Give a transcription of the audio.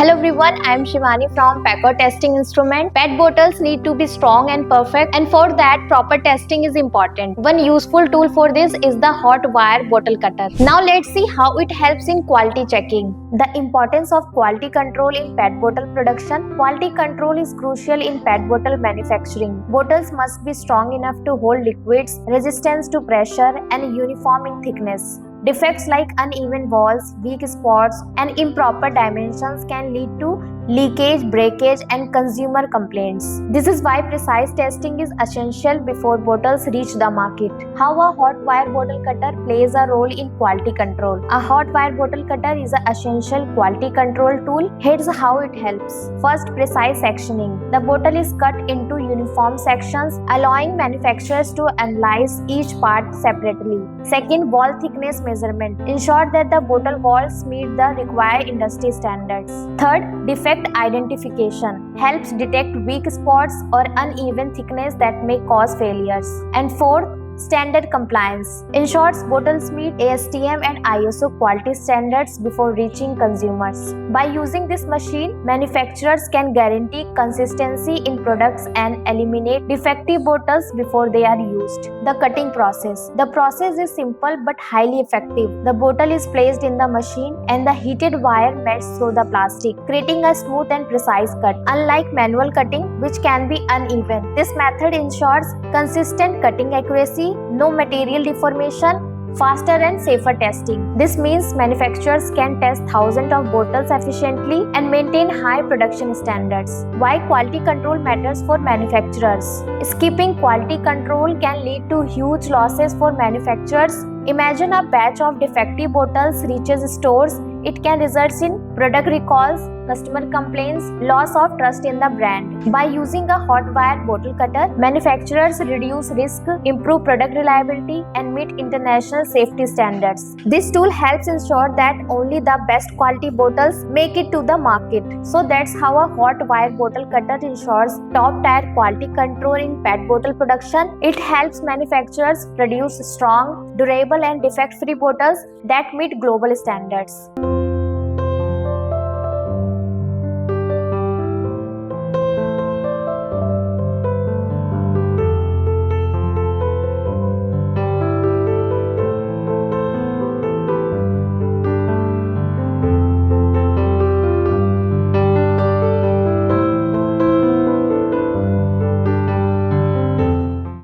Hello everyone, I am Shivani from Pacorr Testing Instrument. PET bottles need to be strong and perfect, and for that proper testing is important. One useful tool for this is the hot wire bottle cutter. Now let's see how it helps in quality checking. The importance of quality control in PET bottle production. Quality control is crucial in PET bottle manufacturing. Bottles must be strong enough to hold liquids, resistance to pressure, and uniform in thickness. Defects like uneven walls, weak spots, and improper dimensions can lead to leakage, breakage, and consumer complaints. This is why precise testing is essential before bottles reach the market. How a hot wire bottle cutter plays a role in quality control. A hot wire bottle cutter is an essential quality control tool. Here's how it helps. First, precise sectioning. The bottle is cut into uniform sections, allowing manufacturers to analyze each part separately. Second, wall thickness measurement. Ensure that the bottle walls meet the required industry standards. Third, defect identification. Helps detect weak spots or uneven thickness that may cause failures. And fourth, standard compliance. Ensures bottles meet ASTM and ISO quality standards before reaching consumers. By using this machine, manufacturers can guarantee consistency in products and eliminate defective bottles before they are used. The cutting process. The process is simple but highly effective. The bottle is placed in the machine and the heated wire melts through the plastic, creating a smooth and precise cut. Unlike manual cutting, which can be uneven, this method ensures consistent cutting accuracy, no material deformation, faster and safer testing. This means manufacturers can test thousands of bottles efficiently and maintain high production standards. Why quality control matters for manufacturers? Skipping quality control can lead to huge losses for manufacturers. Imagine a batch of defective bottles reaches stores. It can result in product recalls, customer complaints, loss of trust in the brand. By using a hot wire bottle cutter, manufacturers reduce risk, improve product reliability, and meet international safety standards. This tool helps ensure that only the best quality bottles make it to the market. So that's how a hot wire bottle cutter ensures top-tier quality control in PET bottle production. It helps manufacturers produce strong, durable, and defect-free bottles that meet global standards.